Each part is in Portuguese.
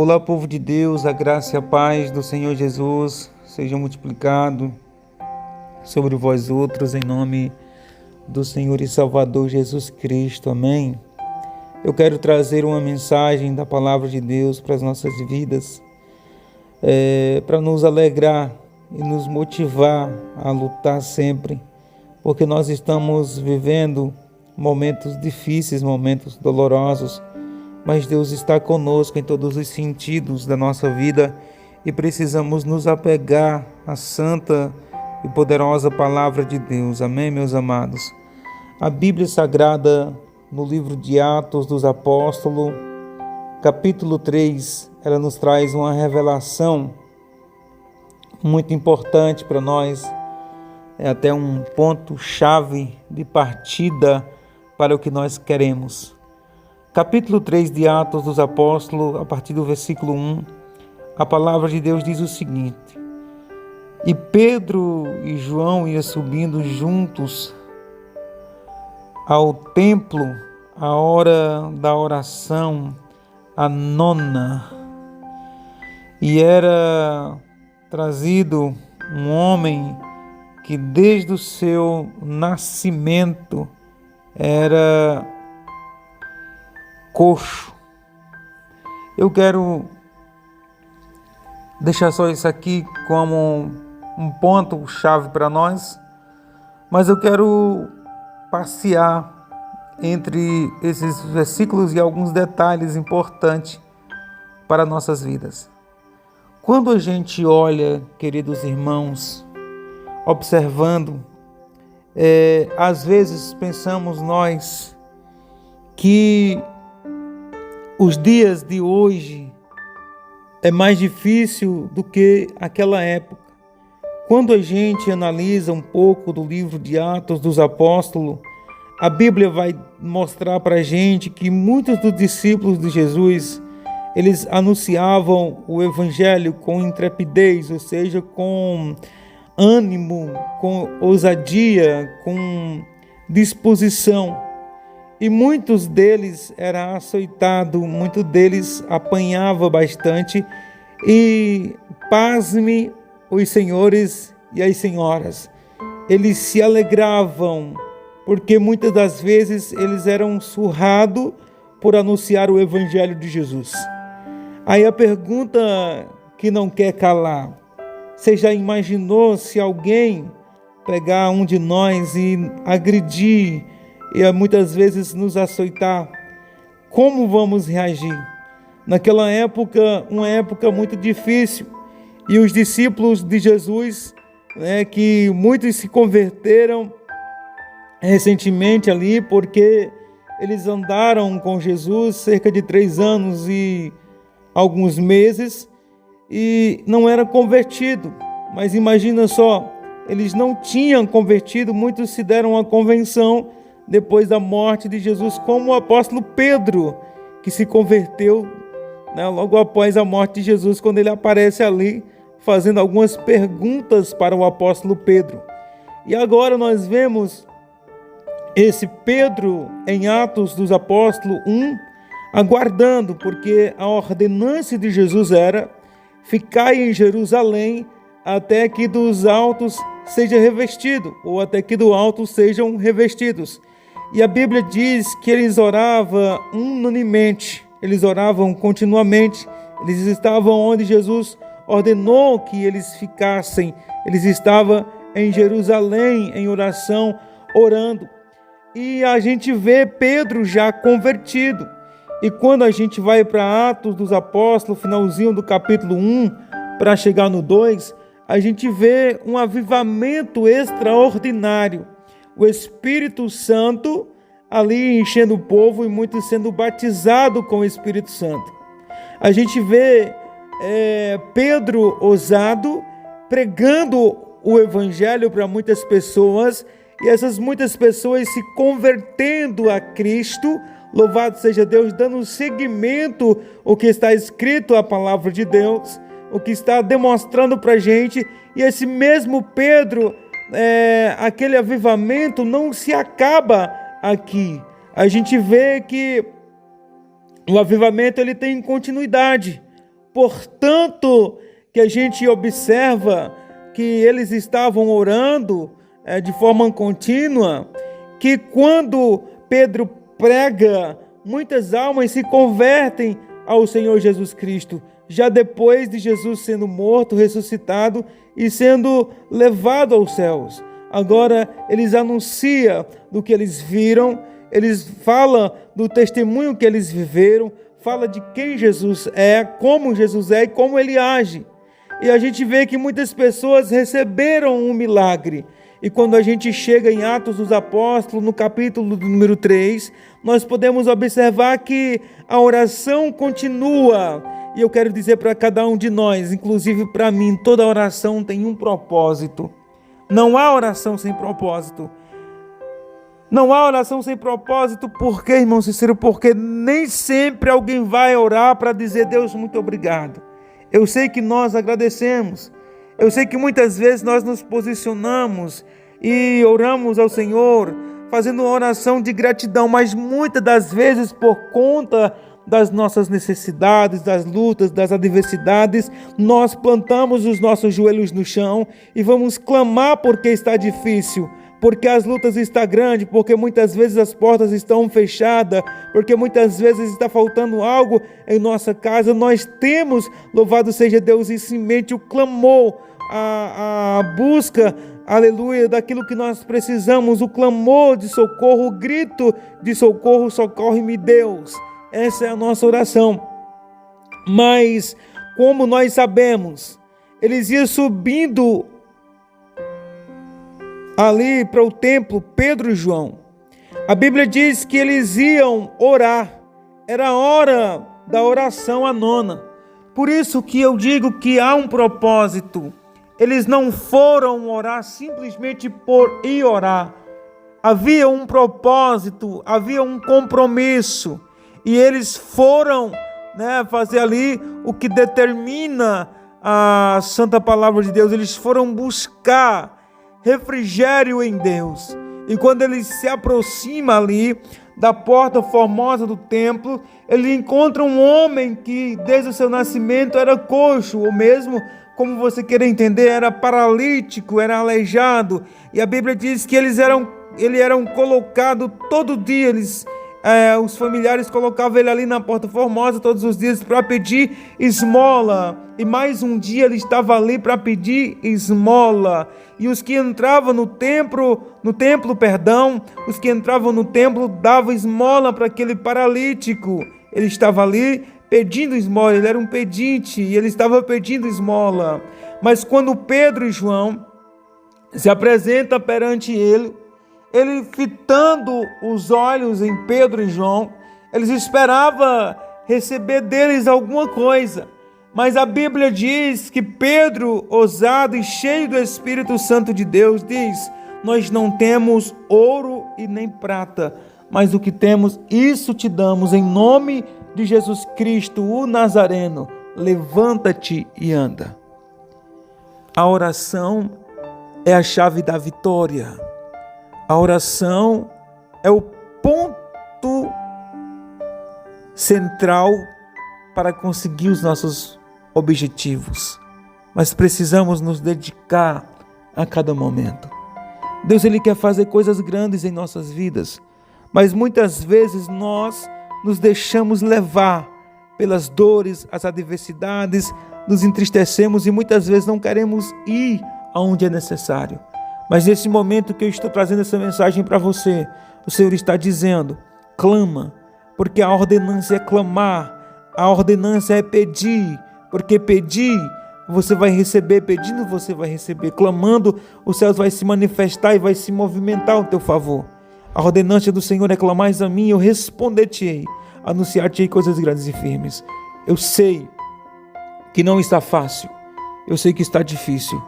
Olá, povo de Deus, a graça e a paz do Senhor Jesus seja multiplicado sobre vós outros, em nome do Senhor e Salvador Jesus Cristo. Amém. Eu quero trazer uma mensagem da palavra de Deus para as nossas vidas, para nos alegrar e nos motivar a lutar sempre, porque nós estamos vivendo momentos difíceis, momentos dolorosos, mas Deus está conosco em todos os sentidos da nossa vida e precisamos nos apegar à santa e poderosa palavra de Deus. Amém, meus amados? A Bíblia Sagrada, no livro de Atos dos Apóstolos, capítulo 3, ela nos traz uma revelação muito importante para nós. É até um ponto-chave de partida para o que nós queremos. Capítulo 3 de Atos dos Apóstolos, a partir do versículo 1, a palavra de Deus diz o seguinte: E Pedro e João iam subindo juntos ao templo, à hora da oração, a nona, e era trazido um homem que desde o seu nascimento era coxo. Eu quero deixar só isso aqui como um ponto-chave para nós, mas eu quero passear entre esses versículos e alguns detalhes importantes para nossas vidas. Quando a gente olha, queridos irmãos, observando, às vezes pensamos nós que os dias de hoje é mais difícil do que aquela época. Quando a gente analisa um pouco do livro de Atos dos Apóstolos, a Bíblia vai mostrar para a gente que muitos dos discípulos de Jesus, eles anunciavam o Evangelho com intrepidez, ou seja, com ânimo, com ousadia, com disposição. E muitos deles eram açoitados, muitos deles apanhavam bastante. E pasme os senhores e as senhoras, eles se alegravam, porque muitas das vezes eles eram surrados por anunciar o Evangelho de Jesus. Aí a pergunta que não quer calar: você já imaginou se alguém pegar um de nós e agredir e muitas vezes nos açoitar? Como vamos reagir? Naquela época, uma época muito difícil, e os discípulos de Jesus, que muitos se converteram recentemente ali, porque eles andaram com Jesus cerca de 3 anos e alguns meses, e não eram convertidos. Mas imagina só, eles não tinham convertido, muitos se deram à convenção depois da morte de Jesus, como o apóstolo Pedro, que se converteu, logo após a morte de Jesus, quando ele aparece ali, fazendo algumas perguntas para o apóstolo Pedro. E agora nós vemos esse Pedro em Atos dos Apóstolos 1, aguardando, porque a ordenança de Jesus era: ficai em Jerusalém até que dos altos seja revestido, ou até que do alto sejam revestidos. E a Bíblia diz que eles oravam unanimemente, eles oravam continuamente, eles estavam onde Jesus ordenou que eles ficassem, eles estavam em Jerusalém, em oração, orando. E a gente vê Pedro já convertido. E quando a gente vai para Atos dos Apóstolos, finalzinho do capítulo 1, para chegar no 2, a gente vê um avivamento extraordinário. O Espírito Santo ali enchendo o povo e muitos sendo batizados com o Espírito Santo. A gente vê Pedro ousado, pregando o Evangelho para muitas pessoas, e essas muitas pessoas se convertendo a Cristo. Louvado seja Deus, dando seguimento ao que está escrito, a palavra de Deus, o que está demonstrando para a gente. E esse mesmo Pedro, aquele avivamento não se acaba aqui. A gente vê que o avivamento ele tem continuidade. Portanto, que a gente observa que eles estavam orando de forma contínua, que quando Pedro prega, muitas almas se convertem ao Senhor Jesus Cristo, já depois de Jesus sendo morto, ressuscitado e sendo levado aos céus. Agora eles anunciam do que eles viram, eles falam do testemunho que eles viveram, fala de quem Jesus é, como Jesus é e como ele age. E a gente vê que muitas pessoas receberam um milagre. E quando a gente chega em Atos dos Apóstolos, no capítulo número 3, nós podemos observar que a oração continua. E eu quero dizer para cada um de nós, inclusive para mim, toda oração tem um propósito. Não há oração sem propósito. Não há oração sem propósito, por quê, irmão Cícero? Porque nem sempre alguém vai orar para dizer: Deus, muito obrigado. Eu sei que nós agradecemos. Eu sei que muitas vezes nós nos posicionamos e oramos ao Senhor, fazendo uma oração de gratidão, mas muitas das vezes, por conta das nossas necessidades, das lutas, das adversidades, nós plantamos os nossos joelhos no chão e vamos clamar porque está difícil, porque as lutas estão grandes, porque muitas vezes as portas estão fechadas, porque muitas vezes está faltando algo em nossa casa. Nós temos, louvado seja Deus, em mente o clamor, a busca, aleluia, daquilo que nós precisamos, o clamor de socorro, o grito de socorro: socorre-me, Deus. Essa é a nossa oração. Mas, como nós sabemos, eles iam subindo ali para o templo, Pedro e João. A Bíblia diz que eles iam orar. Era a hora da oração, a nona. Por isso que eu digo que há um propósito. Eles não foram orar simplesmente por ir orar. Havia um propósito, havia um compromisso. E eles foram fazer ali o que determina a santa palavra de Deus. Eles foram buscar refrigério em Deus. E quando eles se aproximam ali da porta formosa do templo, ele encontra um homem que desde o seu nascimento era coxo, ou mesmo, como você queira entender, era paralítico, era aleijado. E a Bíblia diz que eles eram colocados todo dia, os familiares colocavam ele ali na porta formosa todos os dias para pedir esmola. E mais um dia ele estava ali para pedir esmola. E os que entravam no templo, os que entravam no templo davam esmola para aquele paralítico. Ele estava ali pedindo esmola, ele era um pedinte e ele estava pedindo esmola. Mas quando Pedro e João se apresentam perante ele fitando os olhos em Pedro e João, eles esperavam receber deles alguma coisa. Mas a Bíblia diz que Pedro, ousado e cheio do Espírito Santo de Deus, diz: nós não temos ouro e nem prata, mas o que temos, isso te damos, em nome de Jesus Cristo, o Nazareno. Levanta-te e anda. A oração é a chave da vitória. A oração é o ponto central para conseguir os nossos objetivos. Mas precisamos nos dedicar a cada momento. Deus, Ele quer fazer coisas grandes em nossas vidas, mas muitas vezes nós nos deixamos levar pelas dores, as adversidades, nos entristecemos e muitas vezes não queremos ir aonde é necessário. Mas nesse momento que eu estou trazendo essa mensagem para você, o Senhor está dizendo: clama, porque a ordenança é clamar, a ordenança é pedir, porque pedir você vai receber, pedindo você vai receber, clamando os céus vai se manifestar e vai se movimentar ao teu favor. A ordenança do Senhor é: clamais a mim, eu responder-te-ei, anunciar-te-ei coisas grandes e firmes. Eu sei que não está fácil, eu sei que está difícil,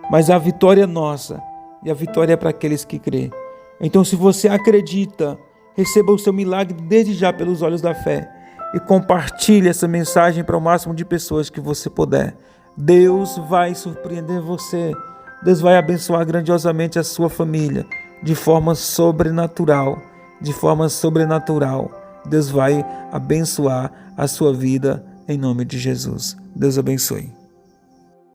mas a vitória é nossa. E a vitória é para aqueles que crêem. Então, se você acredita, receba o seu milagre desde já pelos olhos da fé. E compartilhe essa mensagem para o máximo de pessoas que você puder. Deus vai surpreender você. Deus vai abençoar grandiosamente a sua família. De forma sobrenatural. De forma sobrenatural. Deus vai abençoar a sua vida em nome de Jesus. Deus abençoe.